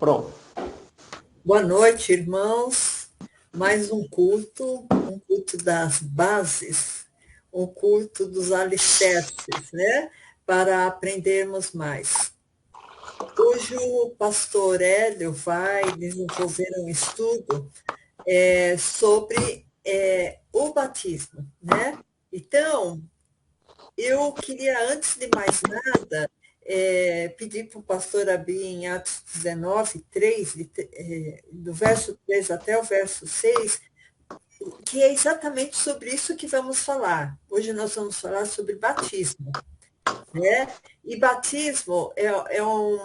Pronto. Boa noite, irmãos. Mais um culto das bases, um culto dos alicerces, né? Para aprendermos mais. Hoje o pastor Hélio vai desenvolver um estudo sobre o batismo, né? Então, eu queria, antes de mais nada, pedir para o pastor abrir em Atos 19, 3, do verso 3 até o verso 6, que é exatamente sobre isso que vamos falar. Hoje nós vamos falar sobre batismo, né? E batismo é um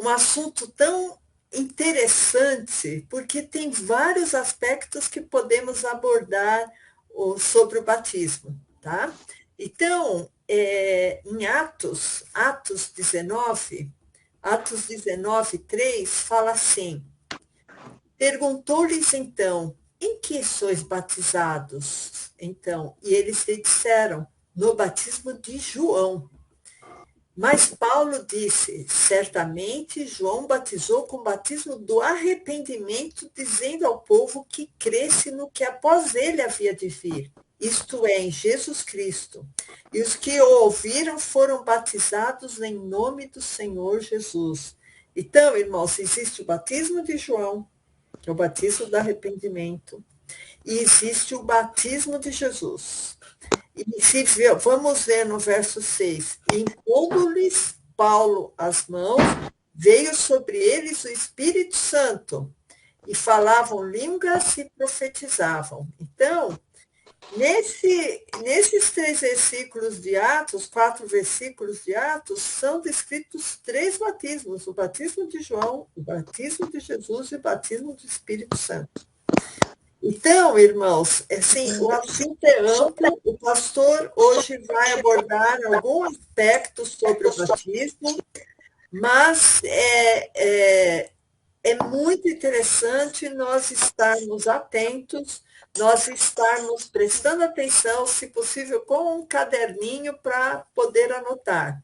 assunto tão interessante, porque tem vários aspectos que podemos abordar sobre o batismo, tá? Então, em Atos 19, 3, fala assim: perguntou-lhes então, em que sois batizados? Então, e eles lhe disseram, no batismo de João. Mas Paulo disse, certamente João batizou com o batismo do arrependimento, dizendo ao povo que cresce no que após ele havia de vir, isto é, em Jesus Cristo. E os que o ouviram foram batizados em nome do Senhor Jesus. Então, irmãos, existe o batismo de João, que é o batismo do arrependimento, e existe o batismo de Jesus. E vamos ver no verso 6, impondo-lhes Paulo as mãos, veio sobre eles o Espírito Santo, e falavam línguas e profetizavam. Então, nesses 3 versículos de Atos, 4 versículos de Atos, são descritos 3 batismos: o batismo de João, o batismo de Jesus e o batismo do Espírito Santo. Então, irmãos, assim, o assunto é amplo. O pastor hoje vai abordar alguns aspectos sobre o batismo, mas é muito interessante nós estarmos atentos, nós estarmos prestando atenção, se possível, com um caderninho para poder anotar.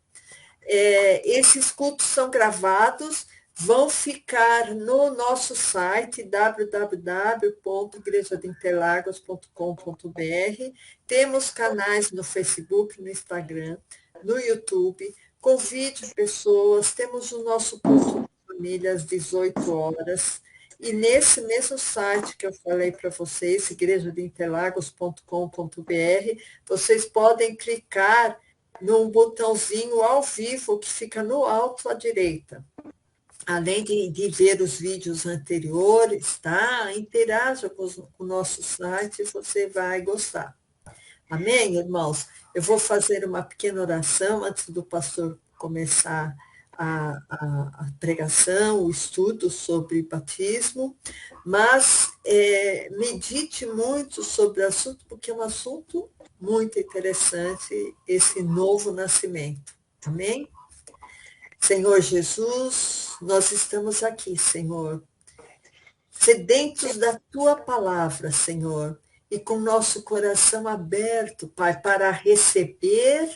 Esses cultos são gravados, vão ficar no nosso site www.igrejadeinterlagos.com.br. Temos canais no Facebook, no Instagram, no YouTube. Convide pessoas, temos o nosso culto de família às 18 horas. E nesse mesmo site que eu falei para vocês, igrejadeinterlagos.com.br, vocês podem clicar num botãozinho ao vivo que fica no alto à direita. Além de ver os vídeos anteriores, tá? Interaja com o nosso site, você vai gostar. Amém, irmãos? Eu vou fazer uma pequena oração antes do pastor começar a pregação, o estudo sobre batismo, mas medite muito sobre o assunto, porque é um assunto muito interessante, esse novo nascimento. Amém? Senhor Jesus, nós estamos aqui, Senhor, sedentos da tua palavra, Senhor, e com nosso coração aberto, Pai, para receber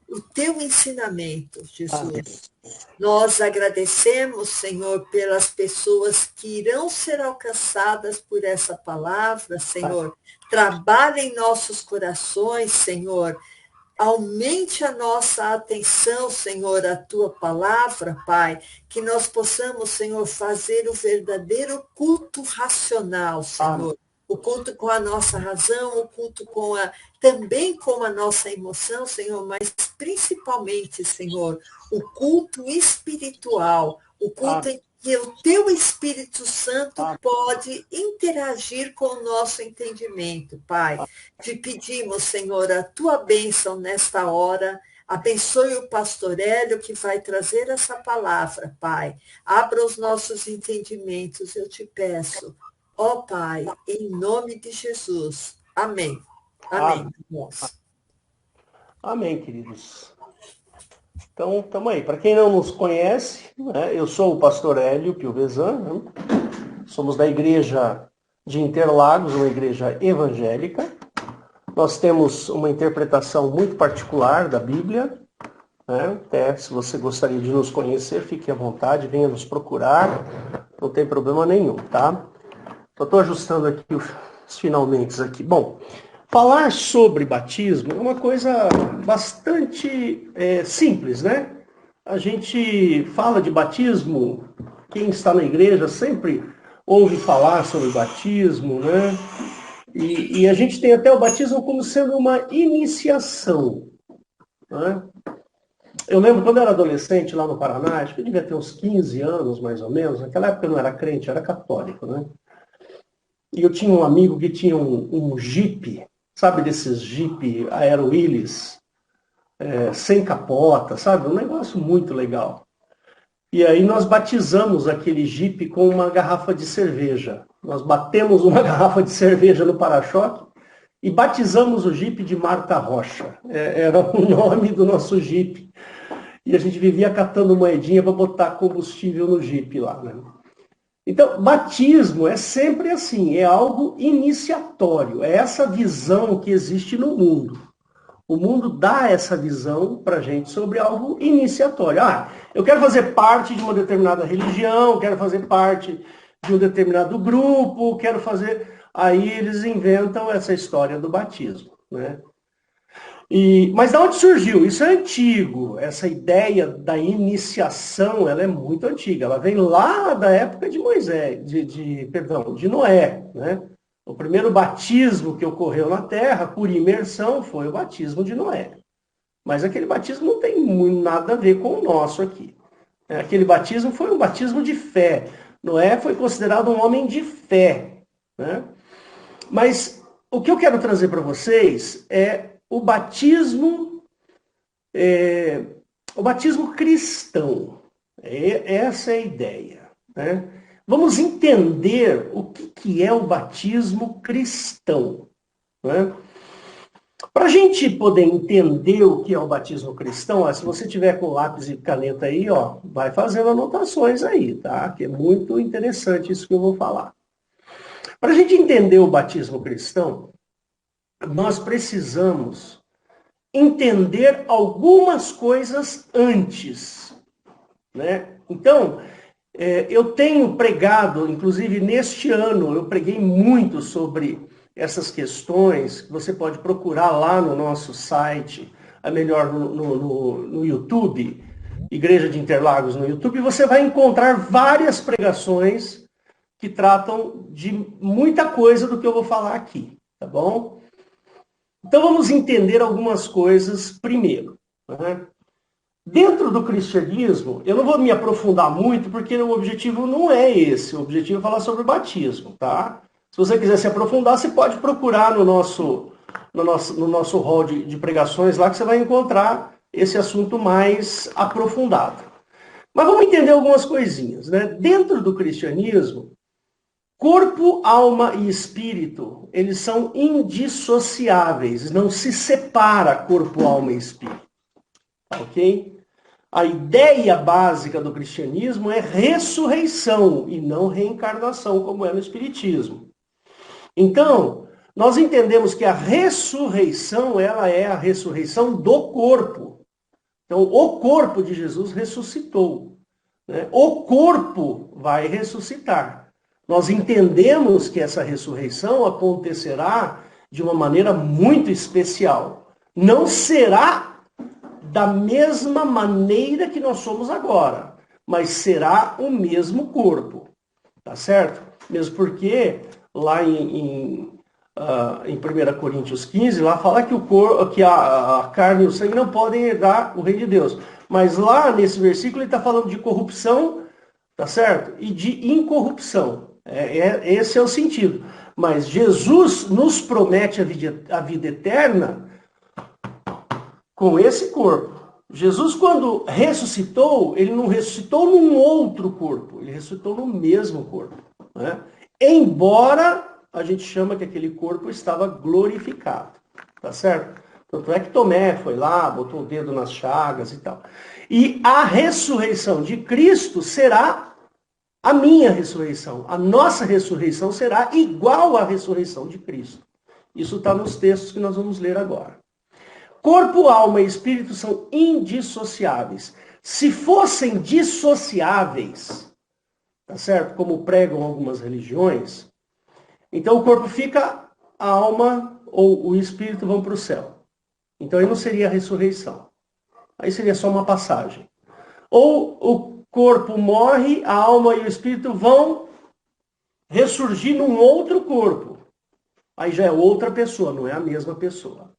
o teu ensinamento, Jesus. Nós agradecemos, Senhor, pelas pessoas que irão ser alcançadas por essa palavra, Senhor. Trabalhe em nossos corações, Senhor. Aumente a nossa atenção, Senhor, à tua palavra, Pai, que nós possamos, Senhor, fazer o verdadeiro culto racional, Senhor. O culto com a nossa razão, o culto também com a nossa emoção, Senhor, mas principalmente, Senhor, o culto espiritual, o culto em que o teu Espírito Santo pode interagir com o nosso entendimento, Pai. Te pedimos, Senhor, a tua bênção nesta hora. Abençoe o pastor Hélio que vai trazer essa palavra, Pai. Abra os nossos entendimentos, eu te peço. Ó Pai, em nome de Jesus. Amém. Amém, irmãos. Amém, queridos. Então, estamos aí. Para quem não nos conhece, né, eu sou o pastor Hélio Piovesan, né? Somos da igreja de Interlagos, uma igreja evangélica. Nós temos uma interpretação muito particular da Bíblia, né? Até se você gostaria de nos conhecer, fique à vontade, venha nos procurar, não tem problema nenhum, tá? Só estou ajustando aqui os finalmente aqui. Bom, falar sobre batismo é uma coisa bastante simples, né? A gente fala de batismo, quem está na igreja sempre ouve falar sobre batismo, né? E a gente tem até o batismo como sendo uma iniciação, né? Eu lembro quando eu era adolescente lá no Paraná, acho que eu devia ter uns 15 anos mais ou menos, naquela época eu não era crente, eu era católico, né? E eu tinha um amigo que tinha um Jeep, sabe desses Jeep Aero Willys, sem capota, sabe? Um negócio muito legal. E aí nós batizamos aquele Jeep com uma garrafa de cerveja. Nós batemos uma garrafa de cerveja no para-choque e batizamos o Jeep de Marta Rocha. Era o nome do nosso Jeep. E a gente vivia catando moedinha para botar combustível no Jeep lá, né? Então, batismo é sempre assim, é algo iniciatório, é essa visão que existe no mundo. O mundo dá essa visão para a gente sobre algo iniciatório. Ah, eu quero fazer parte de uma determinada religião, quero fazer parte de um determinado grupo, quero fazer... Aí eles inventam essa história do batismo, né? Mas de onde surgiu? Isso é antigo. Essa ideia da iniciação, ela é muito antiga. Ela vem lá da época de Moisés, de Noé, né? O primeiro batismo que ocorreu na Terra, por imersão, foi o batismo de Noé. Mas aquele batismo não tem nada a ver com o nosso aqui. Aquele batismo foi um batismo de fé. Noé foi considerado um homem de fé, né? Mas o que eu quero trazer para vocês é o batismo cristão. Essa é a ideia, né? Vamos entender o que é o batismo cristão, né? Para a gente poder entender o que é o batismo cristão, ó, se você tiver com lápis e caneta aí, ó, vai fazendo anotações aí, tá? Que é muito interessante isso que eu vou falar. Para a gente entender o batismo cristão, nós precisamos entender algumas coisas antes, né? Então, eu tenho pregado, inclusive neste ano, eu preguei muito sobre essas questões, que você pode procurar lá no nosso site, a melhor no YouTube, Igreja de Interlagos no YouTube, você vai encontrar várias pregações que tratam de muita coisa do que eu vou falar aqui, tá bom? Então vamos entender algumas coisas primeiro, né? Dentro do cristianismo, eu não vou me aprofundar muito, porque o objetivo não é esse. O objetivo é falar sobre o batismo, tá? Se você quiser se aprofundar, você pode procurar no nosso hall de pregações lá, que você vai encontrar esse assunto mais aprofundado. Mas vamos entender algumas coisinhas, né? Dentro do cristianismo, corpo, alma e espírito, eles são indissociáveis, não se separa corpo, alma e espírito, ok? A ideia básica do cristianismo é ressurreição e não reencarnação, como é no espiritismo. Então, nós entendemos que a ressurreição, ela é a ressurreição do corpo. Então, o corpo de Jesus ressuscitou, né? O corpo vai ressuscitar. Nós entendemos que essa ressurreição acontecerá de uma maneira muito especial. Não será da mesma maneira que nós somos agora, mas será o mesmo corpo, tá certo? Mesmo porque lá em 1 Coríntios 15, lá fala que a carne e o sangue não podem herdar o reino de Deus. Mas lá nesse versículo ele está falando de corrupção, tá certo? E de incorrupção. Esse é o sentido. Mas Jesus nos promete a vida eterna com esse corpo. Jesus, quando ressuscitou, ele não ressuscitou num outro corpo, ele ressuscitou no mesmo corpo, né? Embora a gente chama que aquele corpo estava glorificado, tá certo? Tanto é que Tomé foi lá, botou o dedo nas chagas e tal. E a ressurreição de Cristo será a minha ressurreição. A nossa ressurreição será igual à ressurreição de Cristo. Isso está nos textos que nós vamos ler agora. corpo, alma e espírito são indissociáveis. Se fossem dissociáveis, tá certo? Como pregam algumas religiões, então o corpo fica, a alma ou o espírito vão para o céu. Então aí não seria ressurreição. Aí seria só uma passagem. Ou o corpo morre, a alma e o espírito vão ressurgir num outro corpo. Aí já é outra pessoa, não é a mesma pessoa.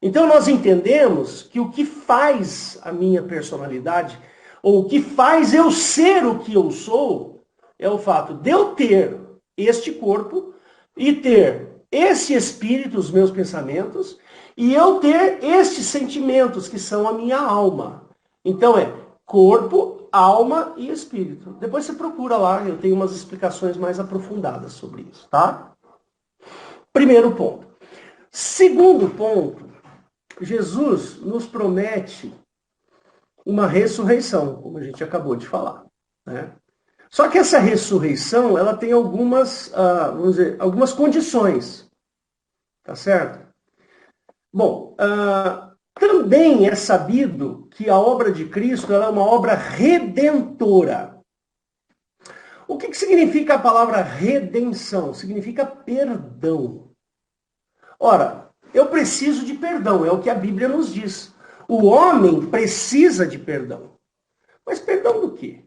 Então nós entendemos que o que faz a minha personalidade, ou o que faz eu ser o que eu sou, é o fato de eu ter este corpo e ter esse espírito, os meus pensamentos, e eu ter estes sentimentos, que são a minha alma. Então é corpo, alma e espírito. Depois você procura lá, eu tenho umas explicações mais aprofundadas sobre isso, tá? Primeiro ponto. Segundo ponto, Jesus nos promete uma ressurreição, como a gente acabou de falar, né? Só que essa ressurreição, ela tem algumas, vamos dizer, algumas condições, tá certo? Bom, também é sabido que a obra de Cristo ela é uma obra redentora. O que significa a palavra redenção? Significa perdão. Ora, eu preciso de perdão, é o que a Bíblia nos diz. O homem precisa de perdão. Mas perdão do quê?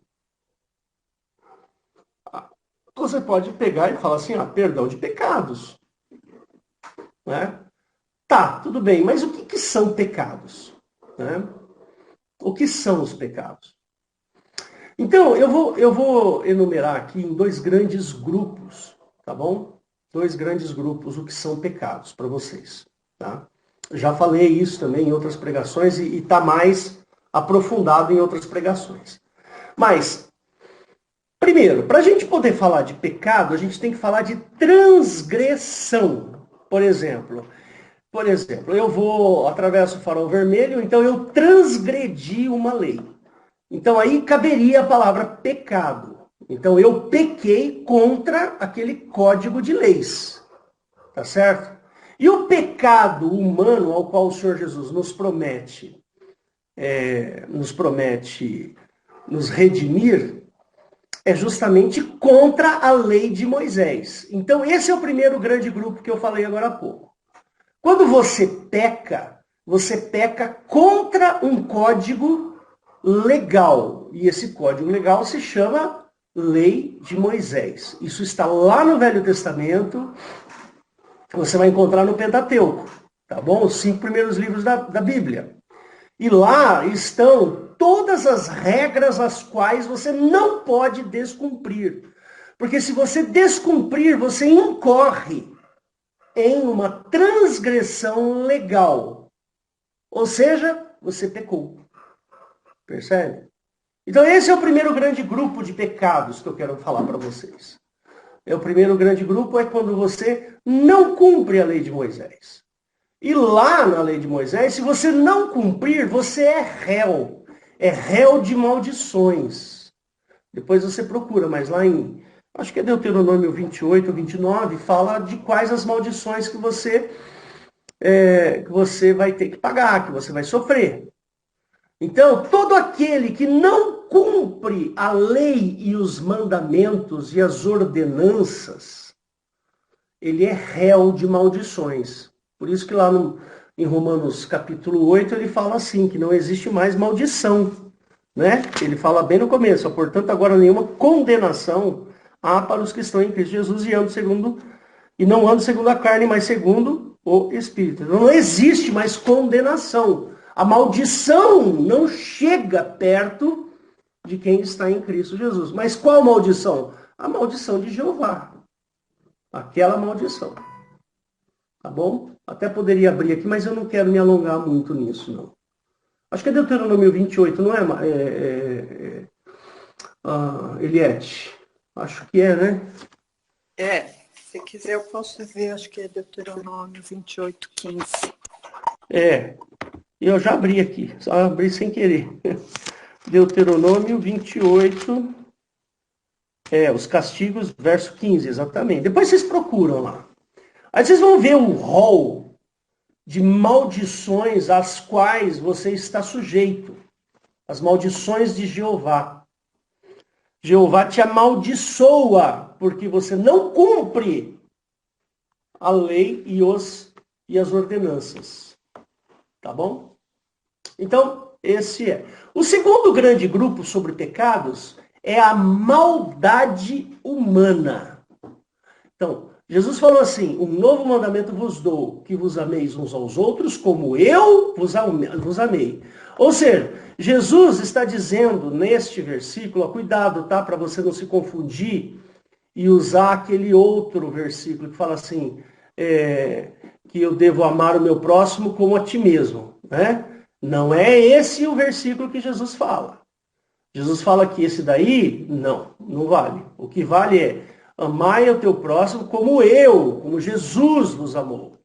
Você pode pegar e falar assim, perdão de pecados. Né? Tá, tudo bem, mas o que são pecados? Né? O que são os pecados? Então, eu vou enumerar aqui em dois grandes grupos, tá bom? Dois grandes grupos, o que são pecados para vocês. Tá? Já falei isso também em outras pregações e está mais aprofundado em outras pregações. Mas, primeiro, para a gente poder falar de pecado, a gente tem que falar de transgressão. Por exemplo, eu vou, atravesso o farol vermelho, então eu transgredi uma lei. Então aí caberia a palavra pecado. Então eu pequei contra aquele código de leis. Tá certo? E o pecado humano ao qual o Senhor Jesus nos promete nos redimir, é justamente contra a lei de Moisés. Então esse é o primeiro grande grupo que eu falei agora há pouco. Quando você peca contra um código legal. E esse código legal se chama Lei de Moisés. Isso está lá no Velho Testamento. Você vai encontrar no Pentateuco, tá bom? Os 5 primeiros livros da Bíblia. E lá estão todas as regras as quais você não pode descumprir. Porque se você descumprir, você incorre em uma transgressão legal. Ou seja, você pecou. Percebe? Então esse é o primeiro grande grupo de pecados que eu quero falar para vocês. O primeiro grande grupo é quando você não cumpre a lei de Moisés. E lá na lei de Moisés, se você não cumprir, você é réu. É réu de maldições. Depois você procura, mas lá em, acho que é Deuteronômio 28 ou 29, fala de quais as maldições que você vai ter que pagar, que você vai sofrer. Então, todo aquele que não cumpre a lei e os mandamentos e as ordenanças, ele é réu de maldições. Por isso que lá em Romanos capítulo 8, ele fala assim, que não existe mais maldição. Né? Ele fala bem no começo, portanto, agora nenhuma condenação há para os que estão em Cristo Jesus e não andam segundo a carne, mas segundo o Espírito. Então, não existe mais condenação. A maldição não chega perto de quem está em Cristo Jesus. Mas qual maldição? A maldição de Jeová. Aquela maldição. Tá bom? Até poderia abrir aqui, mas eu não quero me alongar muito nisso, não. Acho que é Deuteronômio 28, não é, Eliette? Acho que é, né? Se quiser eu posso ver, acho que é Deuteronômio 28, 15. Eu já abri aqui, só abri sem querer. Deuteronômio 28, os castigos, verso 15, exatamente. Depois vocês procuram lá. Aí vocês vão ver o rol de maldições às quais você está sujeito. As maldições de Jeová. Jeová te amaldiçoa porque você não cumpre a lei e as ordenanças. Tá bom? Então, esse é. O segundo grande grupo sobre pecados é a maldade humana. Então, Jesus falou assim, um novo mandamento vos dou, que vos ameis uns aos outros, como eu vos amei. Ou seja, Jesus está dizendo neste versículo, ó, cuidado, tá? Para você não se confundir e usar aquele outro versículo que fala assim, que eu devo amar o meu próximo como a ti mesmo, né? Não é esse o versículo que Jesus fala. Jesus fala que esse daí, não vale. O que vale é amai o teu próximo como Jesus vos amou.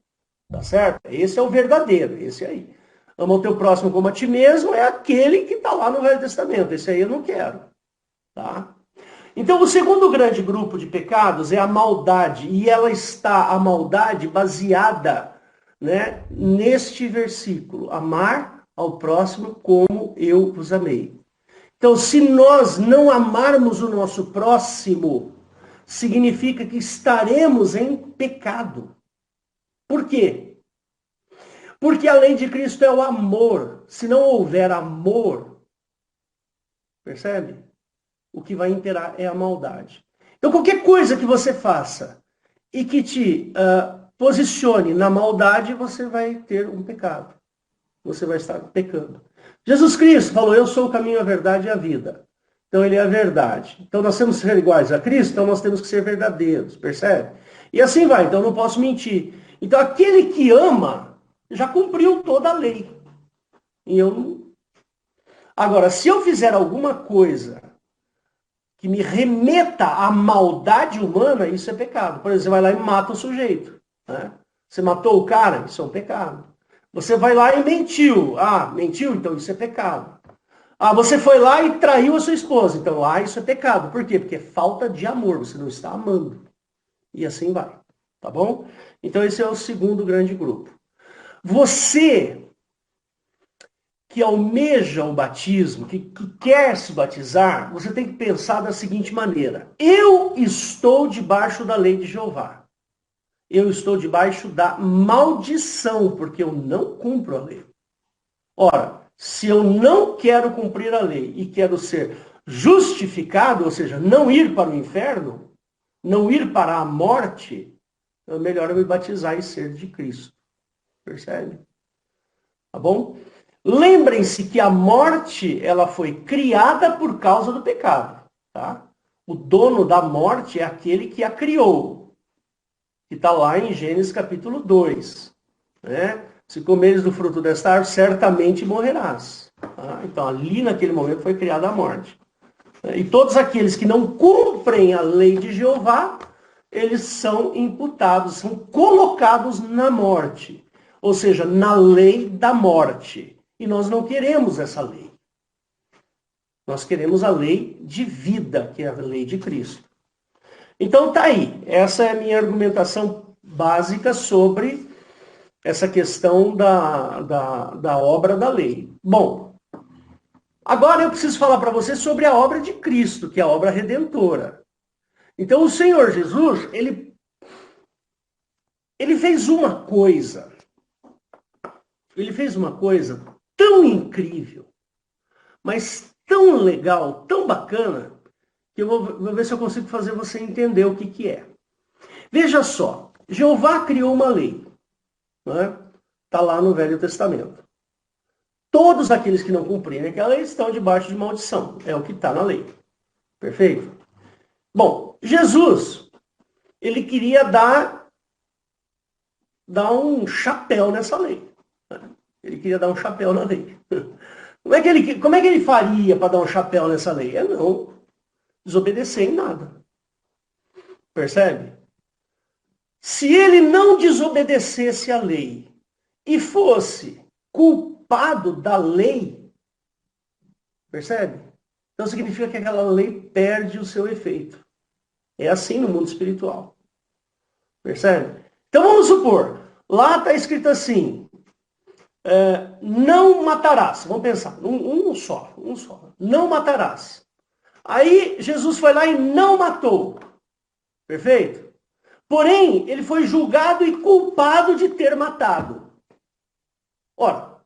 Tá certo? Esse é o verdadeiro, esse aí. Ama o teu próximo como a ti mesmo é aquele que está lá no Velho Testamento. Esse aí eu não quero. Tá? Então, o segundo grande grupo de pecados é a maldade. E a maldade baseada, né, neste versículo. Amar ao próximo como eu vos amei. Então, se nós não amarmos o nosso próximo, significa que estaremos em pecado. Por quê? Porque a lei de Cristo é o amor. Se não houver amor, percebe? O que vai imperar é a maldade. Então, qualquer coisa que você faça e que te posicione na maldade, você vai ter um pecado. Você vai estar pecando. Jesus Cristo falou, eu sou o caminho, a verdade e a vida. Então, ele é a verdade. Então, nós temos que ser iguais a Cristo, então nós temos que ser verdadeiros, percebe? E assim vai, então eu não posso mentir. Então, aquele que ama, já cumpriu toda a lei. E eu não... Agora, se eu fizer alguma coisa que me remeta à maldade humana, isso é pecado. Por exemplo, você vai lá e mata o sujeito. Né? Você matou o cara, isso é um pecado. Você vai lá e mentiu. Ah, mentiu? Então isso é pecado. Ah, você foi lá e traiu a sua esposa. Então, isso é pecado. Por quê? Porque é falta de amor. Você não está amando. E assim vai. Tá bom? Então, esse é o segundo grande grupo. Você que almeja o batismo, que quer se batizar, você tem que pensar da seguinte maneira. Eu estou debaixo da lei de Jeová. Eu estou debaixo da maldição, porque eu não cumpro a lei. Ora, se eu não quero cumprir a lei e quero ser justificado, ou seja, não ir para o inferno, não ir para a morte, é melhor eu me batizar e ser de Cristo. Percebe? Tá bom? Lembrem-se que a morte, ela foi criada por causa do pecado. Tá? O dono da morte é aquele que a criou. Que está lá em Gênesis capítulo 2. Né? Se comeres do fruto desta árvore, certamente morrerás. Tá? Então, ali naquele momento foi criada a morte. E todos aqueles que não cumprem a lei de Jeová, eles são imputados, são colocados na morte. Ou seja, na lei da morte. E nós não queremos essa lei. Nós queremos a lei de vida, que é a lei de Cristo. Então tá aí. Essa é a minha argumentação básica sobre essa questão da obra da lei. Bom, agora eu preciso falar para você sobre a obra de Cristo, que é a obra redentora. Então o Senhor Jesus, ele fez uma coisa. Ele fez uma coisa tão incrível, mas tão legal, tão bacana, que eu vou ver se eu consigo fazer você entender o que é. Veja só, Jeová criou uma lei. Está lá no Velho Testamento. Todos aqueles que não cumprirem aquela lei estão debaixo de maldição. É o que está na lei. Perfeito? Bom, Jesus, ele queria dar um chapéu nessa lei. Ele queria dar um chapéu na lei. Como é que ele faria para dar um chapéu nessa lei? É não desobedecer em nada. Percebe? Se ele não desobedecesse a lei e fosse culpado da lei, percebe? Então significa que aquela lei perde o seu efeito. É assim no mundo espiritual. Percebe? Então vamos supor, lá está escrito assim, Não matarás. Vamos pensar, um só. Não matarás. Aí Jesus foi lá e não matou. Perfeito? Porém, ele foi julgado e culpado de ter matado. Ora,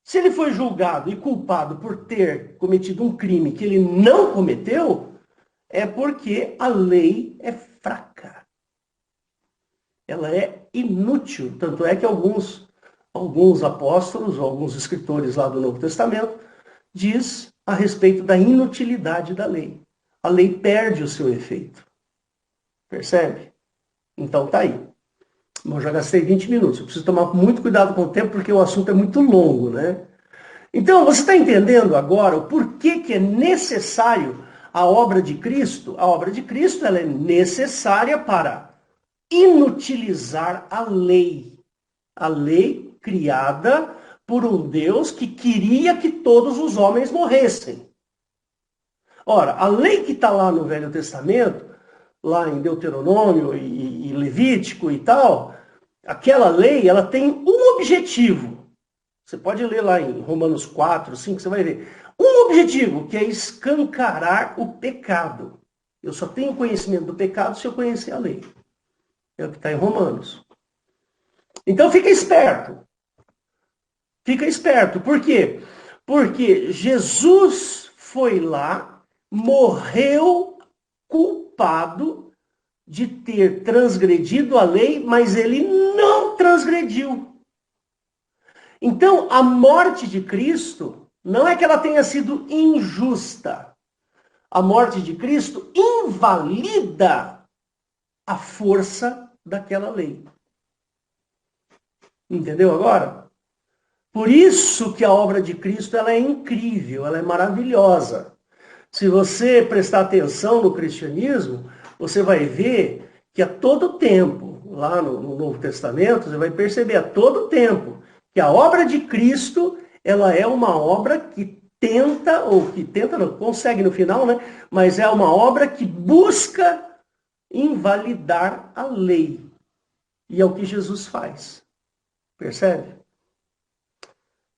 se ele foi julgado e culpado por ter cometido um crime que ele não cometeu, é porque a lei é fraca. Ela é inútil. Tanto é que alguns apóstolos, ou alguns escritores lá do Novo Testamento, diz a respeito da inutilidade da lei. A lei perde o seu efeito. Percebe? Então tá aí. Eu já gastei 20 minutos. Eu preciso tomar muito cuidado com o tempo, porque o assunto é muito longo, né? Então, você está entendendo agora o porquê que é necessário a obra de Cristo? A obra de Cristo ela é necessária para inutilizar a lei. A lei criada por um Deus que queria que todos os homens morressem. Ora, a lei que está lá no Velho Testamento, lá em Deuteronômio e Levítico e tal, aquela lei ela tem um objetivo. Você pode ler lá em Romanos 4, 5, você vai ver. Um objetivo, que é escancarar o pecado. Eu só tenho conhecimento do pecado se eu conhecer a lei. É o que está em Romanos. Então fica esperto. Fica esperto. Por quê? Porque Jesus foi lá, morreu culpado de ter transgredido a lei, mas ele não transgrediu. Então, a morte de Cristo não é que ela tenha sido injusta. A morte de Cristo invalida a força daquela lei. Entendeu agora? Por isso que a obra de Cristo ela é incrível, ela é maravilhosa. Se você prestar atenção no cristianismo, você vai ver que a todo tempo, lá no Novo Testamento, você vai perceber a todo tempo que a obra de Cristo ela é uma obra que tenta, ou que tenta, não consegue no final, né? Mas é uma obra que busca invalidar a lei. E é o que Jesus faz. Percebe?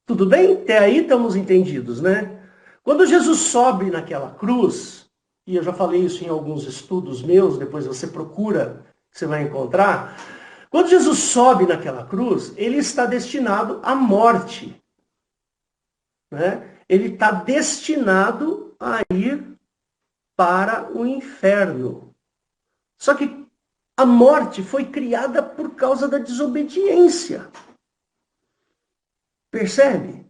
Tudo bem? Até aí estamos entendidos, né? Quando Jesus sobe naquela cruz, e eu já falei isso em alguns estudos meus, depois você procura, você vai encontrar. Quando Jesus sobe naquela cruz, ele está destinado à morte. Né? Ele está destinado a ir para o inferno. Só que a morte foi criada por causa da desobediência. Percebe?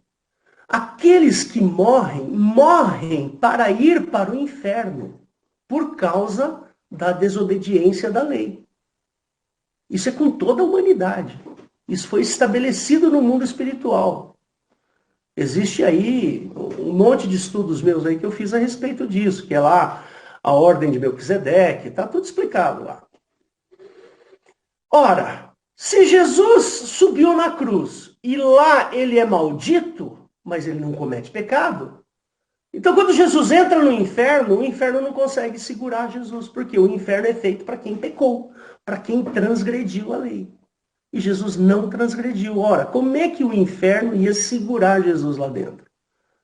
Aqueles que morrem, morrem para ir para o inferno por causa da desobediência da lei. Isso é com toda a humanidade. Isso foi estabelecido no mundo espiritual. Existe aí um monte de estudos meus aí que eu fiz a respeito disso, que é lá a ordem de Melquisedeque, está tudo explicado lá. Ora, se Jesus subiu na cruz e lá ele é maldito, mas ele não comete pecado, então quando Jesus entra no inferno, o inferno não consegue segurar Jesus, porque o inferno é feito para quem pecou, para quem transgrediu a lei. E Jesus não transgrediu. Ora, como é que o inferno ia segurar Jesus lá dentro?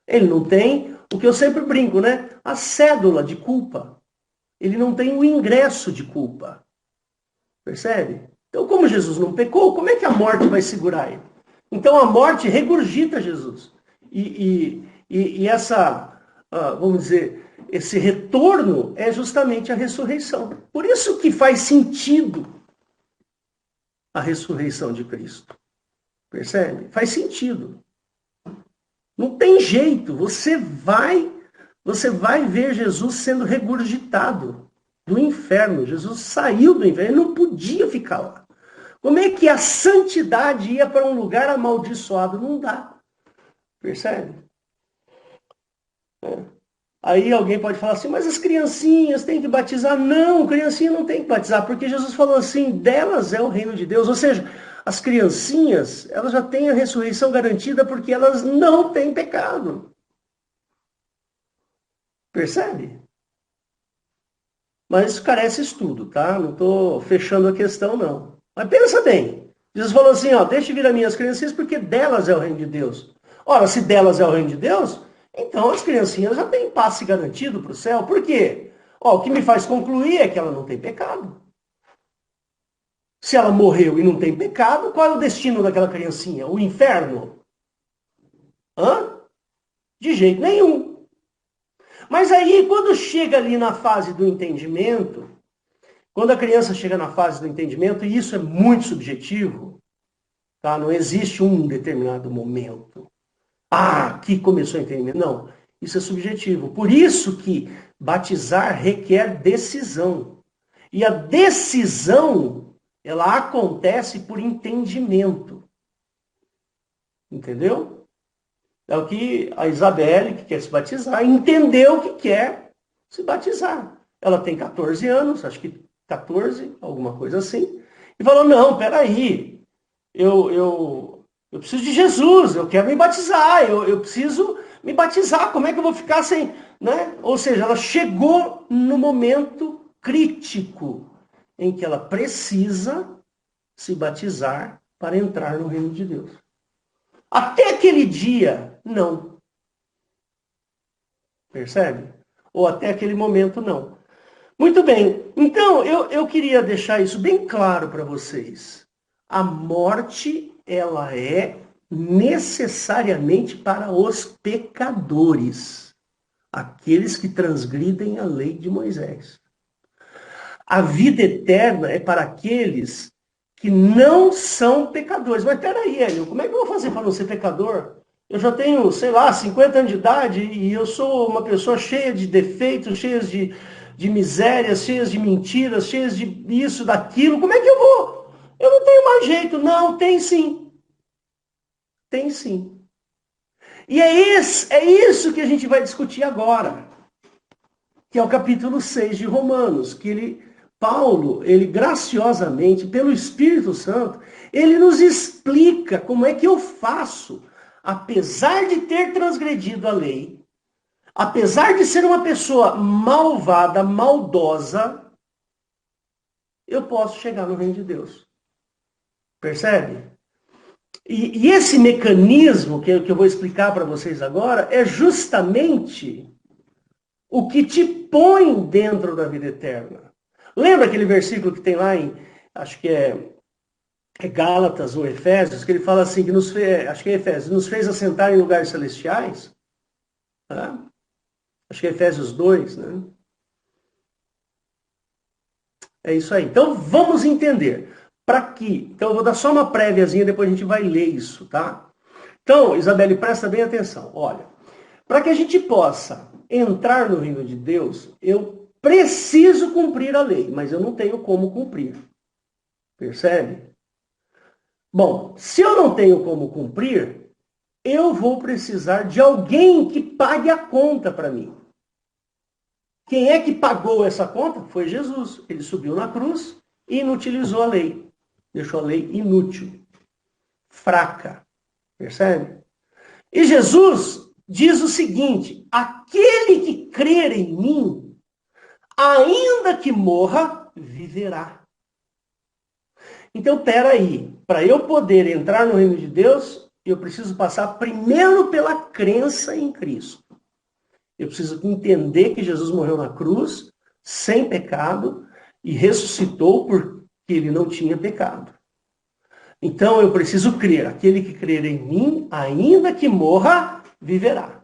Ele não tem o que eu sempre brinco, né? A cédula de culpa. Ele não tem o ingresso de culpa. Percebe? Então, como Jesus não pecou, como é que a morte vai segurar ele? Então, a morte regurgita Jesus. E essa, vamos dizer, esse retorno é justamente a ressurreição. Por isso que faz sentido a ressurreição de Cristo. Percebe? Faz sentido. Não tem jeito. Você vai ver Jesus sendo regurgitado do inferno. Jesus saiu do inferno. Ele não podia ficar lá. Como é que a santidade ia para um lugar amaldiçoado? Não dá. Percebe? Aí alguém pode falar assim, mas as criancinhas têm que batizar. Não, criancinha não tem que batizar, porque Jesus falou assim, delas é o reino de Deus. Ou seja, as criancinhas, elas já têm a ressurreição garantida porque elas não têm pecado. Percebe? Mas isso carece estudo, tá? Não estou fechando a questão, não. Mas pensa bem, Jesus falou assim, ó, deixe vir as minhas criancinhas, porque delas é o reino de Deus. Ora, se delas é o reino de Deus, então as criancinhas já têm passe garantido para o céu. Por quê? Ó, o que me faz concluir é que ela não tem pecado. Se ela morreu e não tem pecado, qual é o destino daquela criancinha? O inferno? Hã? De jeito nenhum. Mas aí, quando chega ali na fase do entendimento, quando a criança chega na fase do entendimento, e isso é muito subjetivo, tá? Não existe um determinado momento. Ah, aqui começou o entendimento. Não, isso é subjetivo. Por isso que batizar requer decisão. E a decisão, ela acontece por entendimento. Entendeu? É o que a Isabelle, que quer se batizar, entendeu que quer se batizar. Ela tem 14 anos, acho que 14, alguma coisa assim, e falou, não, peraí, eu preciso de Jesus, eu quero me batizar, eu preciso me batizar, como é que eu vou ficar sem... Né? Ou seja, ela chegou no momento crítico em que ela precisa se batizar para entrar no reino de Deus. Até aquele dia, não. Percebe? Ou até aquele momento, não. Muito bem. Então, eu queria deixar isso bem claro para vocês. A morte, ela é necessariamente para os pecadores. Aqueles que transgridem a lei de Moisés. A vida eterna é para aqueles que não são pecadores. Mas peraí, Hélio, como é que eu vou fazer para não ser pecador? Eu já tenho, sei lá, 50 anos de idade e eu sou uma pessoa cheia de defeitos, cheia de misérias, cheia de mentiras, cheia de isso, daquilo. Como é que eu vou? Eu não tenho mais jeito. Não, tem sim. Tem sim. E é isso que a gente vai discutir agora, que é o capítulo 6 de Romanos, que Paulo, ele graciosamente, pelo Espírito Santo, ele nos explica como é que eu faço, apesar de ter transgredido a lei, apesar de ser uma pessoa malvada, maldosa, eu posso chegar no reino de Deus. Percebe? E esse mecanismo que eu vou explicar para vocês agora é justamente o que te põe dentro da vida eterna. Lembra aquele versículo que tem lá em, acho que é Gálatas ou Efésios, que ele fala assim, que nos fez, acho que é Efésios, nos fez assentar em lugares celestiais? Tá? Acho que é Efésios 2, né? É isso aí. Então vamos entender. Para que? Então eu vou dar só uma préviazinha, depois a gente vai ler isso, tá? Então, Isabelle, presta bem atenção. Olha, para que a gente possa entrar no reino de Deus, eu preciso cumprir a lei, mas eu não tenho como cumprir. Percebe? Bom, se eu não tenho como cumprir, eu vou precisar de alguém que pague a conta para mim. Quem é que pagou essa conta? Foi Jesus. Ele subiu na cruz e inutilizou a lei. Deixou a lei inútil, fraca. Percebe? E Jesus diz o seguinte, aquele que crer em mim, ainda que morra, viverá. Então, peraí, para eu poder entrar no reino de Deus, eu preciso passar primeiro pela crença em Cristo. Eu preciso entender que Jesus morreu na cruz, sem pecado, e ressuscitou porque ele não tinha pecado. Então, eu preciso crer. Aquele que crer em mim, ainda que morra, viverá.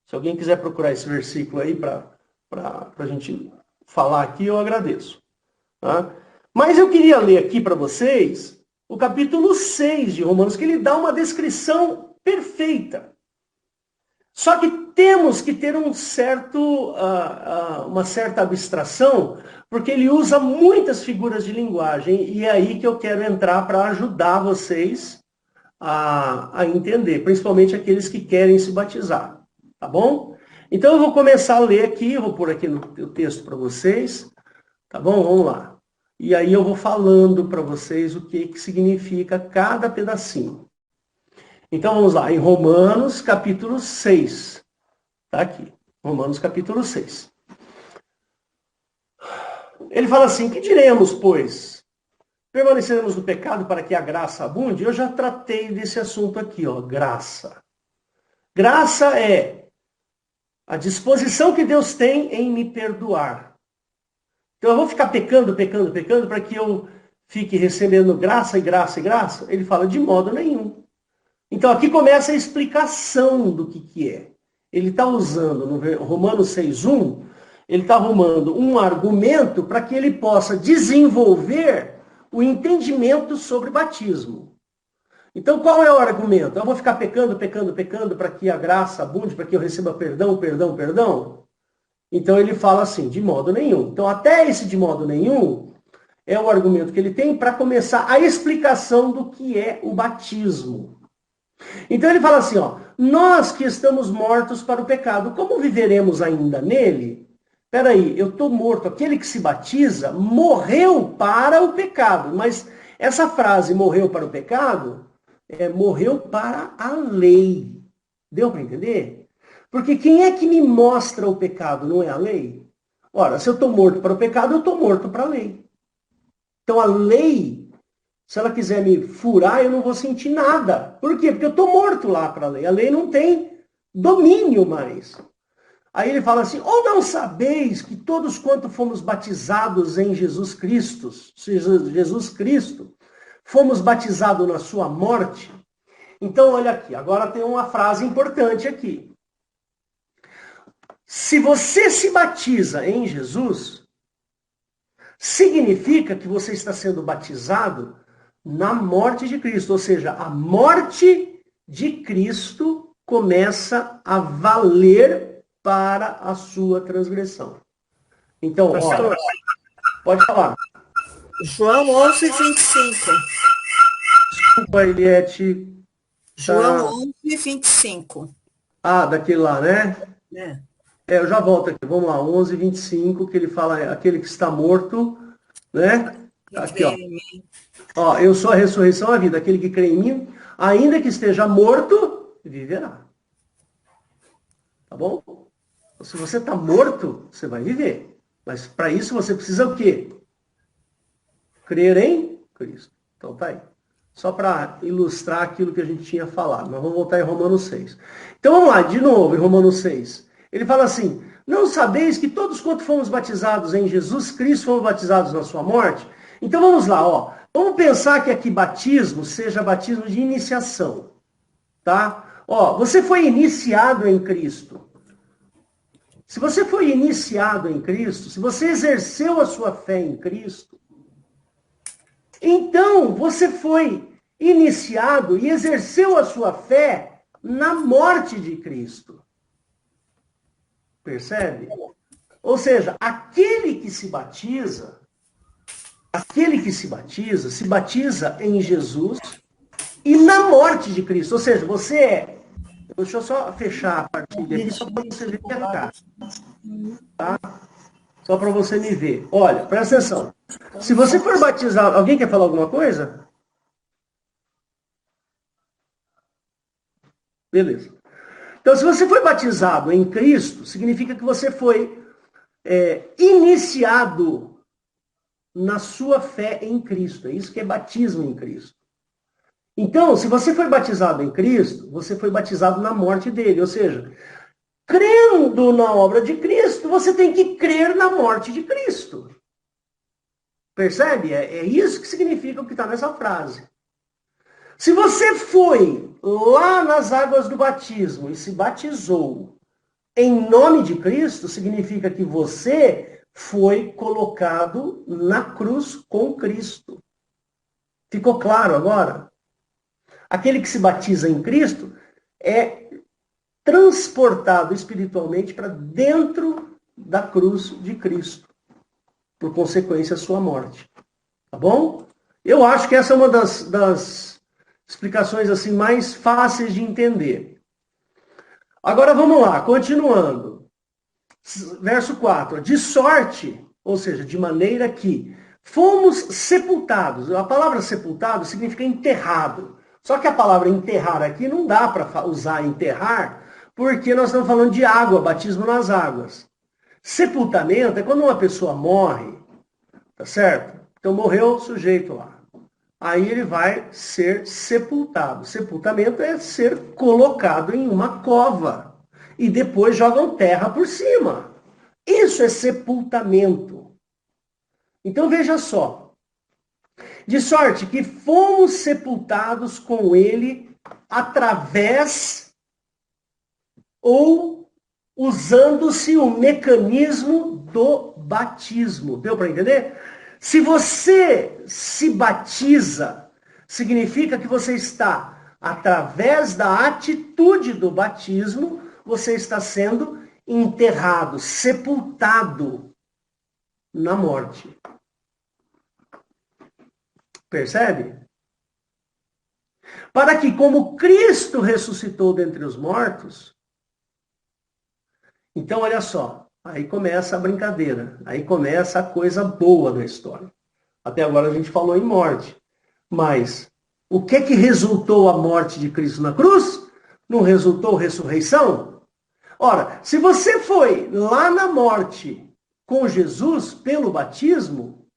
Se alguém quiser procurar esse versículo aí para a gente falar aqui, eu agradeço. Tá? Mas eu queria ler aqui para vocês o capítulo 6 de Romanos, que ele dá uma descrição perfeita. Só que temos que ter uma certa abstração, porque ele usa muitas figuras de linguagem, e é aí que eu quero entrar para ajudar vocês a entender, principalmente aqueles que querem se batizar. Tá bom? Então eu vou começar a ler aqui, eu vou pôr aqui o texto para vocês. Tá bom? Vamos lá. E aí eu vou falando para vocês o que significa cada pedacinho. Então vamos lá, em Romanos capítulo 6. Tá aqui. Romanos capítulo 6. Ele fala assim, que diremos, pois? permaneceremos no pecado para que a graça abunde? Eu já tratei desse assunto aqui, ó, graça. Graça é a disposição que Deus tem em me perdoar. Então eu vou ficar pecando para que eu fique recebendo graça e graça e graça? Ele fala de modo nenhum. Então aqui começa a explicação do que é. Ele está usando no Romanos 6:1, ele está arrumando um argumento para que ele possa desenvolver o entendimento sobre batismo. Então qual é o argumento? Eu vou ficar pecando para que a graça abunde, para que eu receba perdão? Então ele fala assim, de modo nenhum. Então até esse de modo nenhum é o argumento que ele tem para começar a explicação do que é o batismo. Então ele fala assim, ó, nós que estamos mortos para o pecado, como viveremos ainda nele? Espera aí, eu estou morto. Aquele que se batiza morreu para o pecado. Mas essa frase, morreu para o pecado, morreu para a lei. Deu para entender? Porque quem é que me mostra o pecado, não é a lei? Ora, se eu estou morto para o pecado, eu estou morto para a lei. Então a lei, se ela quiser me furar, eu não vou sentir nada. Por quê? Porque eu estou morto lá para a lei. A lei não tem domínio mais. Aí ele fala assim, ou não sabeis que todos quanto fomos batizados em Jesus Cristo, fomos batizados na sua morte? Então olha aqui, agora tem uma frase importante aqui. Se você se batiza em Jesus, significa que você está sendo batizado na morte de Cristo. Ou seja, a morte de Cristo começa a valer para a sua transgressão. Então, olha, pode falar. João 11:25. Desculpa, Eliette. João 11:25. Ah, daquele lá, né? Eu já volto aqui. Vamos lá, 11:25, que ele fala, aquele que está morto, né? Aqui, ó. Eu sou a ressurreição e a vida. Aquele que crê em mim, ainda que esteja morto, viverá. Tá bom? Se você está morto, você vai viver. Mas para isso você precisa o quê? Crer em Cristo. Então tá aí. Só para ilustrar aquilo que a gente tinha falado. Nós vamos voltar em Romanos 6. Então vamos lá, de novo, em Romanos 6. Ele fala assim, não sabeis que todos quanto fomos batizados em Jesus Cristo, fomos batizados na sua morte? Então vamos lá, ó. Vamos pensar que aqui batismo seja batismo de iniciação. Tá? Ó, você foi iniciado em Cristo. Se você foi iniciado em Cristo, se você exerceu a sua fé em Cristo, então você foi iniciado e exerceu a sua fé na morte de Cristo. Percebe? Ou seja, aquele que se batiza se batiza em Jesus e na morte de Cristo. Ou seja, você é... Deixa eu só fechar a partilha aqui, só para você ver cá. Tá? Só para você me ver. Olha, presta atenção. Se você for batizado... Alguém quer falar alguma coisa? Beleza. Então, se você foi batizado em Cristo, significa que você foi iniciado na sua fé em Cristo. É isso que é batismo em Cristo. Então, se você foi batizado em Cristo, você foi batizado na morte dele. Ou seja, crendo na obra de Cristo, você tem que crer na morte de Cristo. Percebe? É isso que significa o que está nessa frase. Se você foi lá nas águas do batismo e se batizou em nome de Cristo, significa que você foi colocado na cruz com Cristo. Ficou claro agora? Aquele que se batiza em Cristo é transportado espiritualmente para dentro da cruz de Cristo. Por consequência, a sua morte. Tá bom? Eu acho que essa é uma das explicações assim mais fáceis de entender. Agora vamos lá, continuando. Verso 4. De sorte, ou seja, de maneira que fomos sepultados. A palavra sepultado significa enterrado. Só que a palavra enterrar aqui não dá para usar enterrar, porque nós estamos falando de água, batismo nas águas. Sepultamento é quando uma pessoa morre, tá certo? Então morreu o sujeito lá. aí ele vai ser sepultado. Sepultamento é ser colocado em uma cova e depois jogam terra por cima. Isso é sepultamento. Então veja só. De sorte que fomos sepultados com ele através ou usando-se o mecanismo do batismo. Deu para entender? Se você se batiza, significa que você está, através da atitude do batismo, você está sendo enterrado, sepultado na morte. Percebe? Para que, como Cristo ressuscitou dentre os mortos, então olha só, aí começa a brincadeira, aí começa a coisa boa da história. Até agora a gente falou em morte, mas o que resultou a morte de Cristo na cruz? Não resultou ressurreição? Ora, se você foi lá na morte com Jesus pelo batismo,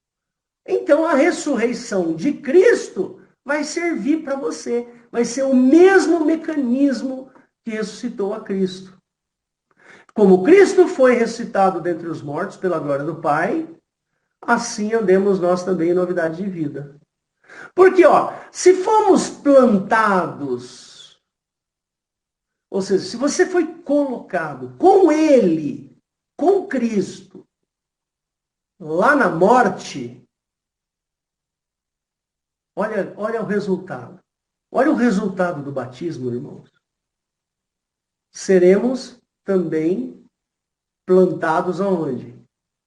então a ressurreição de Cristo vai servir para você. Vai ser o mesmo mecanismo que ressuscitou a Cristo. Como Cristo foi ressuscitado dentre os mortos pela glória do Pai, assim andemos nós também em novidade de vida. Porque, se fomos plantados, ou seja, se você foi colocado com Ele, com Cristo, lá na morte, olha o resultado. Olha o resultado do batismo, irmãos. Seremos também plantados aonde?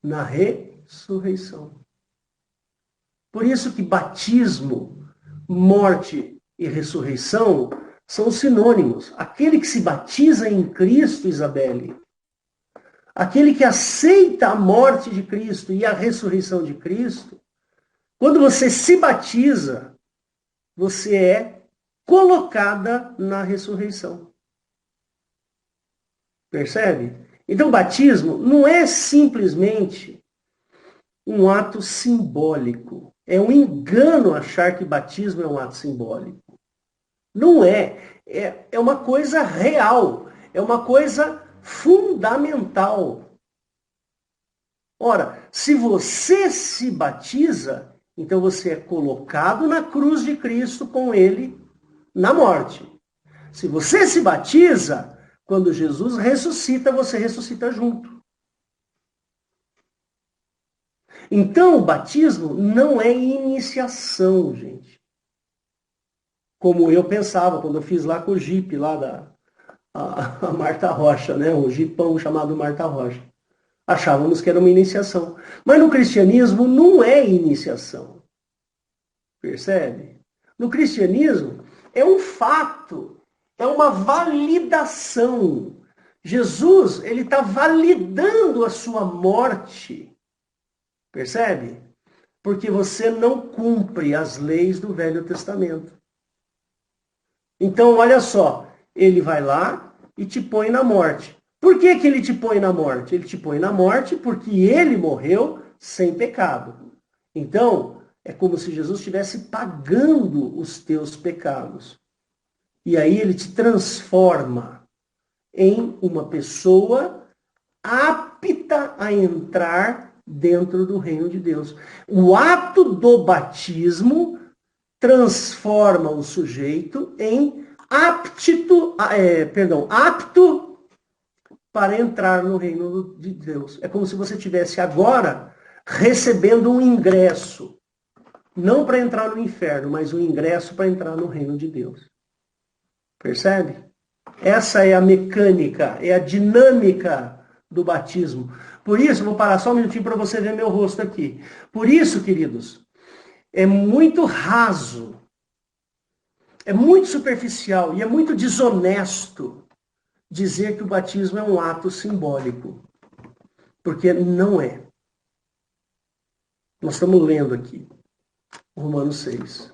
Na ressurreição. Por isso que batismo, morte e ressurreição são sinônimos. Aquele que se batiza em Cristo, Isabelle, aquele que aceita a morte de Cristo e a ressurreição de Cristo, quando você se batiza, você é colocada na ressurreição. Percebe? Então, batismo não é simplesmente um ato simbólico. É um engano achar que batismo é um ato simbólico. Não é. É uma coisa real. É uma coisa fundamental. Ora, se você se batiza, então você é colocado na cruz de Cristo com Ele na morte. Se você se batiza, quando Jesus ressuscita, você ressuscita junto. Então, o batismo não é iniciação, gente. Como eu pensava quando eu fiz lá com o Jeep, lá a Marta Rocha, né? O Jeepão chamado Marta Rocha. Achávamos que era uma iniciação. Mas no cristianismo não é iniciação. Percebe? No cristianismo é um fato, é uma validação. Jesus, ele está validando a sua morte. Percebe? Porque você não cumpre as leis do Velho Testamento. Então, olha só, ele vai lá e te põe na morte. Por que ele te põe na morte? Ele te põe na morte porque ele morreu sem pecado. Então, é como se Jesus estivesse pagando os teus pecados. E aí ele te transforma em uma pessoa apta a entrar dentro do reino de Deus. O ato do batismo transforma o sujeito em apto para entrar no reino de Deus. É como se você estivesse agora recebendo um ingresso. Não para entrar no inferno, mas um ingresso para entrar no reino de Deus. Percebe? Essa é a mecânica, é a dinâmica do batismo. Por isso, vou parar só um minutinho para você ver meu rosto aqui. Por isso, queridos, é muito raso, é muito superficial e é muito desonesto dizer que o batismo é um ato simbólico. Porque não é. Nós estamos lendo aqui, Romanos 6.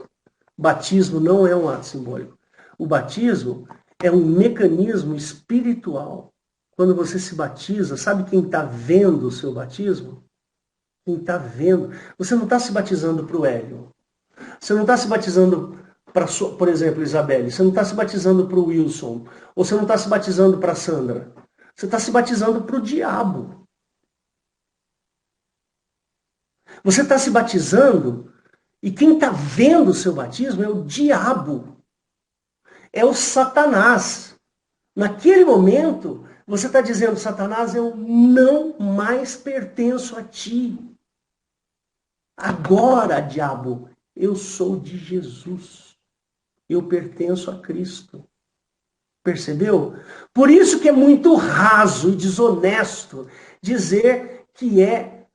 Batismo não é um ato simbólico. O batismo é um mecanismo espiritual. Quando você se batiza, sabe quem está vendo o seu batismo? Quem está vendo. Você não está se batizando para o Hélio. Você não está se batizando para, por exemplo, Isabelle, você não está se batizando para o Wilson, ou você não está se batizando para a Sandra. Você está se batizando para o diabo. Você está se batizando e quem está vendo o seu batismo é o diabo. É o Satanás. Naquele momento, você está dizendo, Satanás, eu não mais pertenço a ti. Agora, diabo, eu sou de Jesus. Eu pertenço a Cristo. Percebeu? Por isso que é muito raso e desonesto dizer que é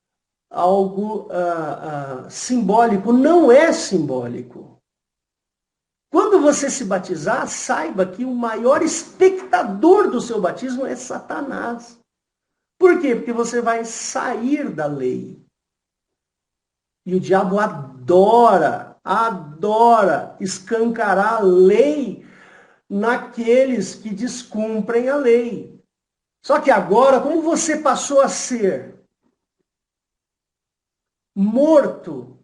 algo simbólico. Não é simbólico. Quando você se batizar, saiba que o maior espectador do seu batismo é Satanás. Por quê? Porque você vai sair da lei. E o diabo adora escancarar a lei naqueles que descumprem a lei. Só que agora, como você passou a ser morto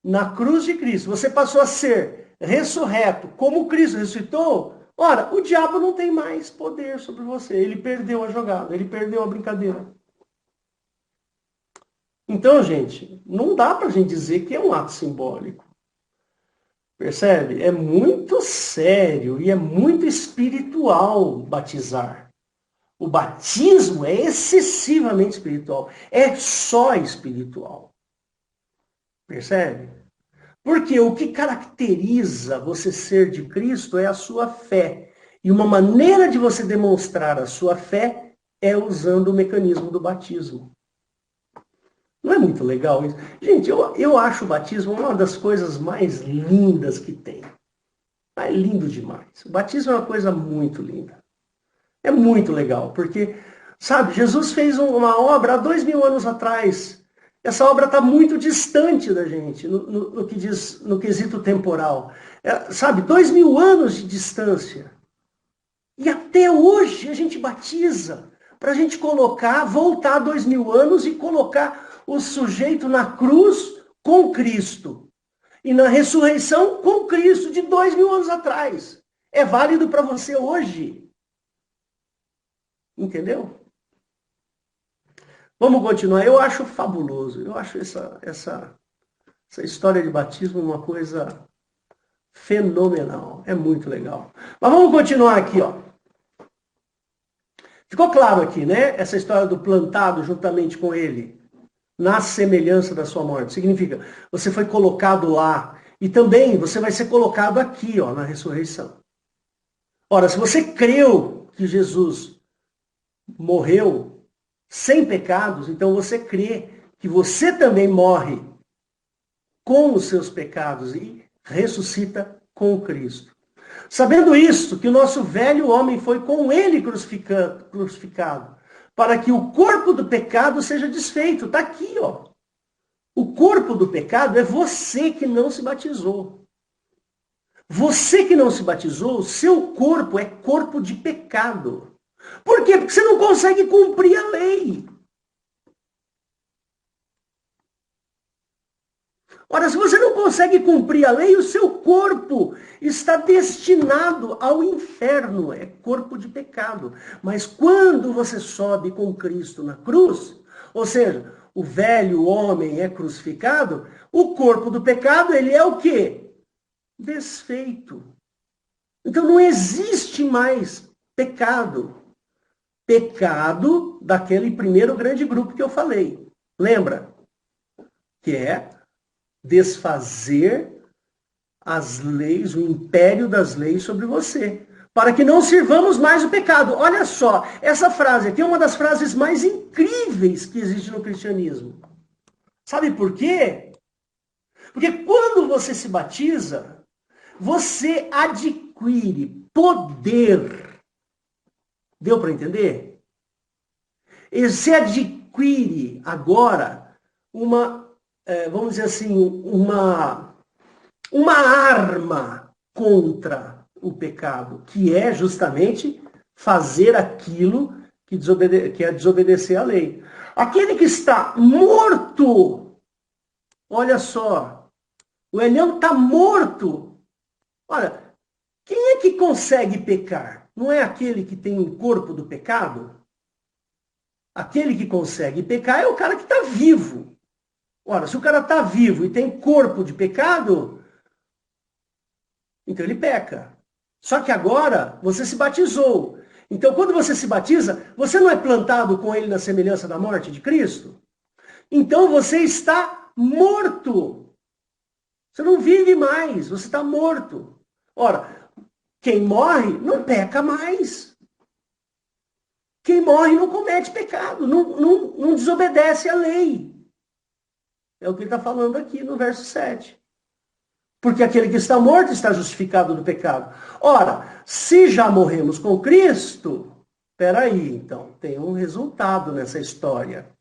na cruz de Cristo, você passou a ser ressurreto, como Cristo ressuscitou, ora, o diabo não tem mais poder sobre você. Ele perdeu a jogada, ele perdeu a brincadeira. Então, gente, não dá pra gente dizer que é um ato simbólico. Percebe? É muito sério e é muito espiritual batizar. O batismo é excessivamente espiritual. É só espiritual. Percebe? Porque o que caracteriza você ser de Cristo é a sua fé. E uma maneira de você demonstrar a sua fé é usando o mecanismo do batismo. Não é muito legal isso? Gente, eu acho o batismo uma das coisas mais lindas que tem. É lindo demais. O batismo é uma coisa muito linda. É muito legal, porque, sabe, Jesus fez uma obra há 2000 anos atrás. Essa obra está muito distante da gente, no que diz, no quesito temporal. Sabe, 2000 anos de distância. E até hoje a gente batiza para a gente colocar, voltar 2000 anos e colocar o sujeito na cruz com Cristo. E na ressurreição com Cristo de 2000 anos atrás. É válido para você hoje. Entendeu? Vamos continuar. Eu acho fabuloso. Eu acho essa história de batismo uma coisa fenomenal. É muito legal. Mas vamos continuar aqui, ó. Ficou claro aqui, né? Essa história do plantado juntamente com ele, na semelhança da sua morte. Significa, você foi colocado lá. E também você vai ser colocado aqui, ó, na ressurreição. Ora, se você creu que Jesus morreu sem pecados, então você crê que você também morre com os seus pecados e ressuscita com Cristo. Sabendo isto, que o nosso velho homem foi com ele crucificado, para que o corpo do pecado seja desfeito. Está aqui, ó. O corpo do pecado é você que não se batizou. Você que não se batizou, seu corpo é corpo de pecado. Por quê? Porque você não consegue cumprir a lei. Ora, se você não consegue cumprir a lei, o seu corpo está destinado ao inferno. É corpo de pecado. Mas quando você sobe com Cristo na cruz, ou seja, o velho homem é crucificado, o corpo do pecado, ele é o quê? Desfeito. Então não existe mais pecado. Pecado daquele primeiro grande grupo que eu falei. Lembra? Que é desfazer as leis, o império das leis sobre você. Para que não sirvamos mais o pecado. Olha só, essa frase aqui é uma das frases mais incríveis que existe no cristianismo. Sabe por quê? Porque quando você se batiza, você adquire poder. Deu para entender? E você adquire agora vamos dizer assim, uma arma contra o pecado, que é justamente fazer aquilo que é desobedecer à lei. Aquele que está morto, olha só, O Elião está morto. Olha, quem é que consegue pecar? Não é aquele que tem um corpo do pecado? Aquele que consegue pecar é o cara que está vivo. Ora, se o cara está vivo e tem corpo de pecado, então ele peca. Só que agora você se batizou. Então, quando você se batiza, você não é plantado com ele na semelhança da morte de Cristo? Então você está morto. Você não vive mais, você está morto. Ora, quem morre não peca mais. Quem morre não comete pecado, não desobedece à lei. É o que ele está falando aqui no verso 7. Porque aquele que está morto está justificado do pecado. Ora, se já morremos com Cristo, peraí, então, tem um resultado nessa história.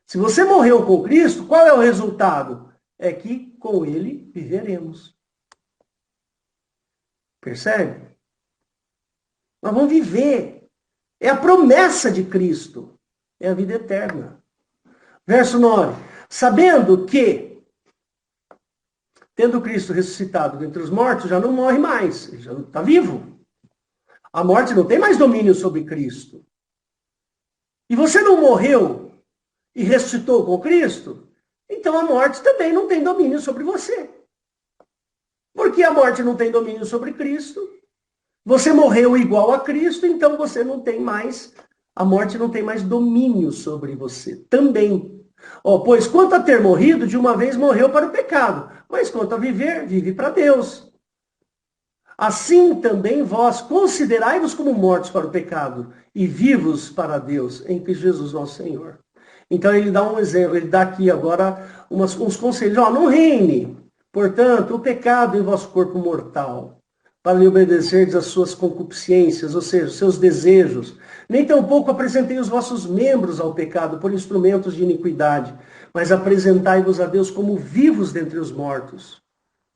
Se você morreu com Cristo, qual é o resultado? É que com ele viveremos. Percebe? Nós vamos viver. É a promessa de Cristo. É a vida eterna. Verso 9. Sabendo que, tendo Cristo ressuscitado dentre os mortos, já não morre mais. Ele já está vivo. A morte não tem mais domínio sobre Cristo. E você não morreu e ressuscitou com Cristo, então a morte também não tem domínio sobre você. Porque a morte não tem domínio sobre Cristo, você morreu igual a Cristo, então você não tem mais, a morte não tem mais domínio sobre você também. Pois quanto a ter morrido, de uma vez morreu para o pecado, mas quanto a viver, vive para Deus. Assim também vós considerai-vos como mortos para o pecado e vivos para Deus, em Cristo Jesus nosso Senhor. Então ele dá um exemplo, ele dá aqui agora uns conselhos. Não reine, portanto, o pecado em vosso corpo mortal, para lhe obedecerdes às suas concupiscências, ou seja, os seus desejos. Nem tampouco apresentei os vossos membros ao pecado por instrumentos de iniquidade, mas apresentai-vos a Deus como vivos dentre os mortos,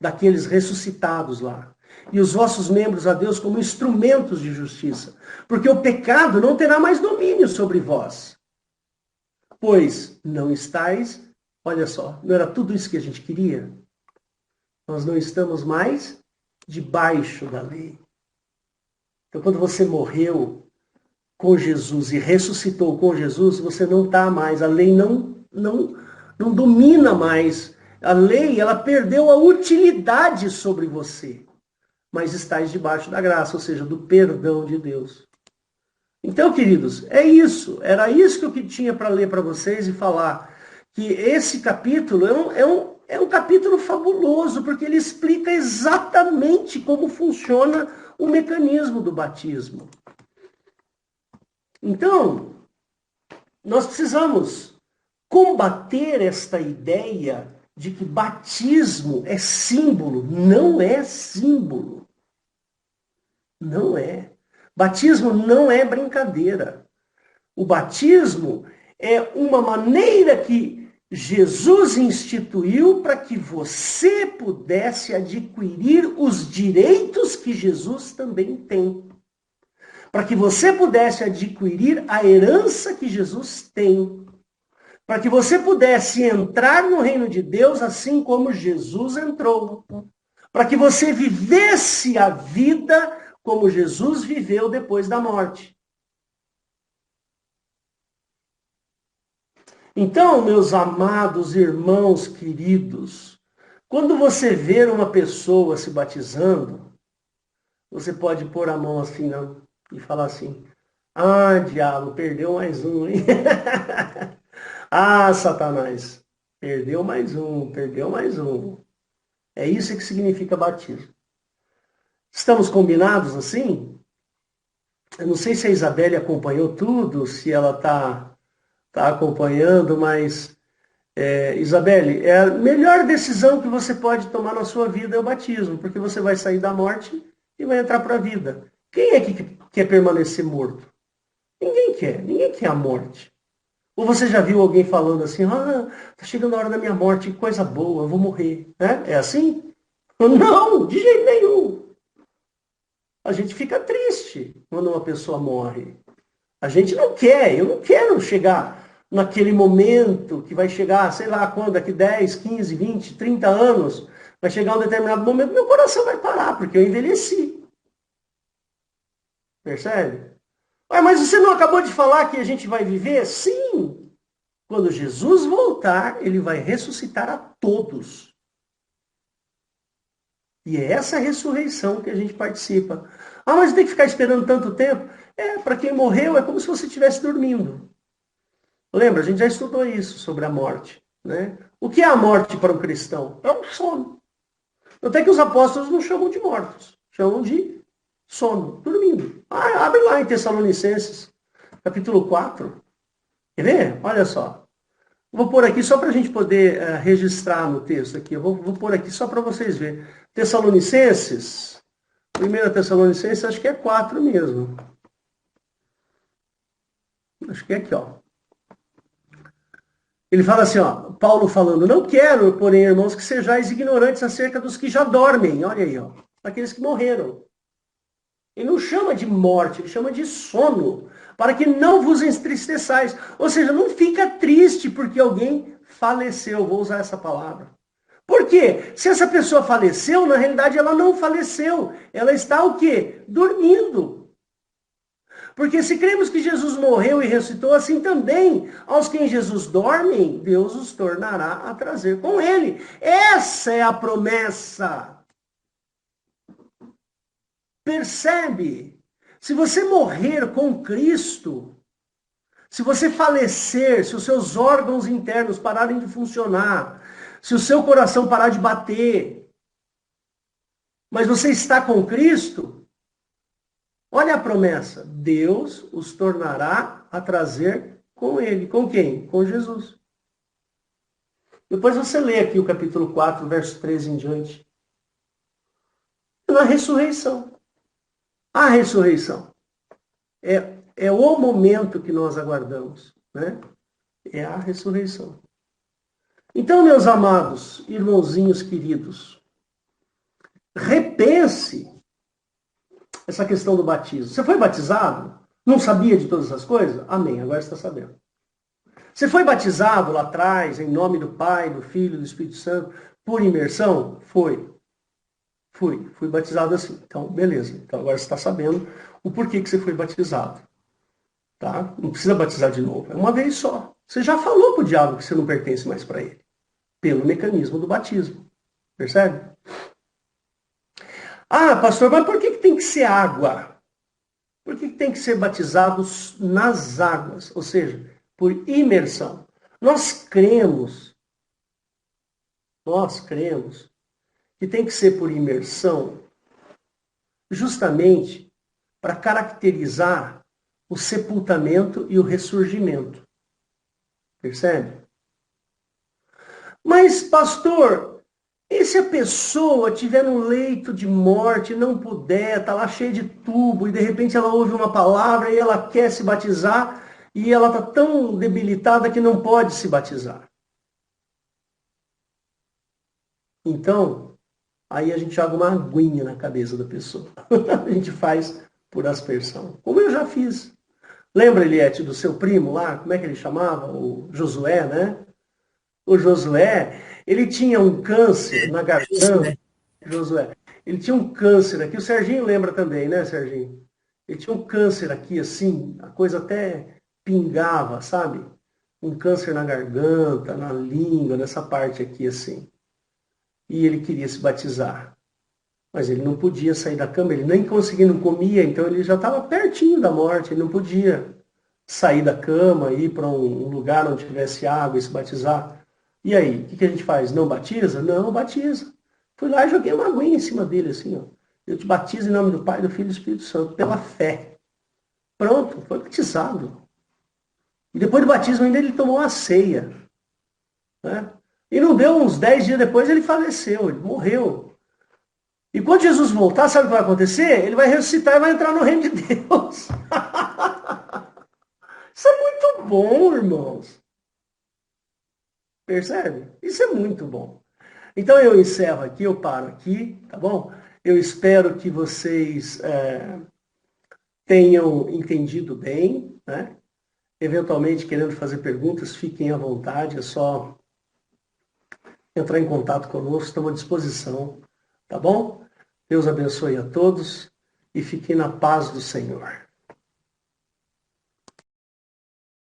daqueles ressuscitados lá. E os vossos membros a Deus como instrumentos de justiça, porque o pecado não terá mais domínio sobre vós. Pois não estáis, olha só, não era tudo isso que a gente queria? Nós não estamos mais debaixo da lei. Então, quando você morreu com Jesus e ressuscitou com Jesus, você não está mais, a lei não domina mais. A lei, ela perdeu a utilidade sobre você, mas estáis debaixo da graça, ou seja, do perdão de Deus. Então, queridos, é isso. Era isso que eu tinha para ler para vocês e falar. Que esse capítulo é um capítulo fabuloso, porque ele explica exatamente como funciona o mecanismo do batismo. Então, nós precisamos combater esta ideia de que batismo é símbolo. Não é símbolo. Não é. Batismo não é brincadeira. O batismo é uma maneira que Jesus instituiu para que você pudesse adquirir os direitos que Jesus também tem. Para que você pudesse adquirir a herança que Jesus tem. Para que você pudesse entrar no reino de Deus assim como Jesus entrou. Para que você vivesse a vida como Jesus viveu depois da morte. Então, meus amados irmãos queridos, quando você ver uma pessoa se batizando, você pode pôr a mão assim e falar assim: ah, diabo, perdeu mais um, hein? Ah, Satanás, perdeu mais um, perdeu mais um. É isso que significa batismo. Estamos combinados assim? Eu não sei se a Isabelle acompanhou tudo, se ela está acompanhando, mas, Isabelle, a melhor decisão que você pode tomar na sua vida é o batismo, porque você vai sair da morte e vai entrar para a vida. Quem é que quer permanecer morto? Ninguém quer a morte. Ou você já viu alguém falando assim: tá chegando a hora da minha morte, que coisa boa, eu vou morrer. É assim? Não, de jeito nenhum. A gente fica triste quando uma pessoa morre. A gente não quer, eu não quero chegar naquele momento que vai chegar, sei lá quando, daqui 10, 15, 20, 30 anos, Vai chegar um determinado momento, meu coração vai parar, porque eu envelheci. Percebe? Ah, mas você não acabou de falar que a gente vai viver? Sim! Quando Jesus voltar, ele vai ressuscitar a todos. E é essa ressurreição que a gente participa. Ah, mas tem que ficar esperando tanto tempo? Para quem morreu é como se você estivesse dormindo. Lembra, a gente já estudou isso sobre a morte, né? O que é a morte para um cristão? É um sono. Até que os apóstolos não chamam de mortos, chamam de sono, dormindo. Ah, abre lá em Tessalonicenses, capítulo 4. Quer ver? Olha só. Vou pôr aqui só para a gente poder registrar no texto aqui. Eu vou pôr aqui só para vocês verem. Tessalonicenses, 1 Tessalonicenses, acho que é 4 mesmo. Acho que é aqui, ó. Ele fala assim, ó, Paulo falando, não quero, porém, irmãos, que sejais ignorantes acerca dos que já dormem. Olha aí, ó. Aqueles que morreram. Ele não chama de morte, ele chama de sono. Para que não vos entristeçais. Ou seja, não fica triste porque alguém faleceu. Vou usar essa palavra. Por quê? Se essa pessoa faleceu, na realidade ela não faleceu. Ela está o quê? Dormindo. Porque se cremos que Jesus morreu e ressuscitou, assim também, aos que em Jesus dormem, Deus os tornará a trazer com ele. Essa é a promessa. Percebe? Se você morrer com Cristo, se você falecer, se os seus órgãos internos pararem de funcionar, se o seu coração parar de bater, mas você está com Cristo, olha a promessa. Deus os tornará a trazer com ele. Com quem? Com Jesus. Depois você lê aqui o capítulo 4, verso 13 em diante. Na ressurreição. A ressurreição. É o momento que nós aguardamos, né? É a ressurreição. Então, meus amados irmãozinhos queridos, repense essa questão do batismo. Você foi batizado? Não sabia de todas essas coisas? Amém, agora você está sabendo. Você foi batizado lá atrás, em nome do Pai, do Filho e do Espírito Santo, por imersão? Foi. Fui batizado assim. Então, beleza. Então, agora você está sabendo o porquê que você foi batizado. Tá? Não precisa batizar de novo. É uma vez só. Você já falou para o diabo que você não pertence mais para ele. Pelo mecanismo do batismo. Percebe? Ah, pastor, mas por que tem que ser água? Por que tem que ser batizados nas águas? Ou seja, por imersão. Nós cremos que tem que ser por imersão justamente para caracterizar o sepultamento e o ressurgimento. Percebe? Mas, pastor, e se a pessoa estiver no leito de morte, não puder, está lá cheia de tubo, e de repente ela ouve uma palavra e ela quer se batizar, e ela está tão debilitada que não pode se batizar. Então, aí a gente joga uma aguinha na cabeça da pessoa. A gente faz por aspersão. Como eu já fiz. Lembra, Eliette, do seu primo lá? Como é que ele chamava? O Josué, né? O Josué, ele tinha um câncer na garganta. Josué. Ele tinha um câncer aqui. O Serginho lembra também, né, Serginho? Ele tinha um câncer aqui, assim, a coisa até pingava, sabe? Um câncer na garganta, na língua, nessa parte aqui, assim. E ele queria se batizar. Mas ele não podia sair da cama, ele nem conseguia, não comia, então ele já estava pertinho da morte, ele não podia sair da cama, ir para um lugar onde tivesse água e se batizar. E aí, o que a gente faz? Não batiza? Não, batiza. Fui lá e joguei uma aguinha em cima dele, assim, ó. Eu te batizo em nome do Pai, do Filho e do Espírito Santo, pela fé. Pronto, foi batizado. E depois do batismo ainda ele tomou uma ceia. Né? E não deu uns 10 dias depois, ele faleceu, ele morreu. E quando Jesus voltar, sabe o que vai acontecer? Ele vai ressuscitar e vai entrar no reino de Deus. Isso é muito bom, irmãos. Percebe? Isso é muito bom. Então eu encerro aqui, eu paro aqui, tá bom? Eu espero que vocês tenham entendido bem, né? Eventualmente, querendo fazer perguntas, fiquem à vontade, é só entrar em contato conosco, estamos à disposição, tá bom? Deus abençoe a todos e fiquem na paz do Senhor.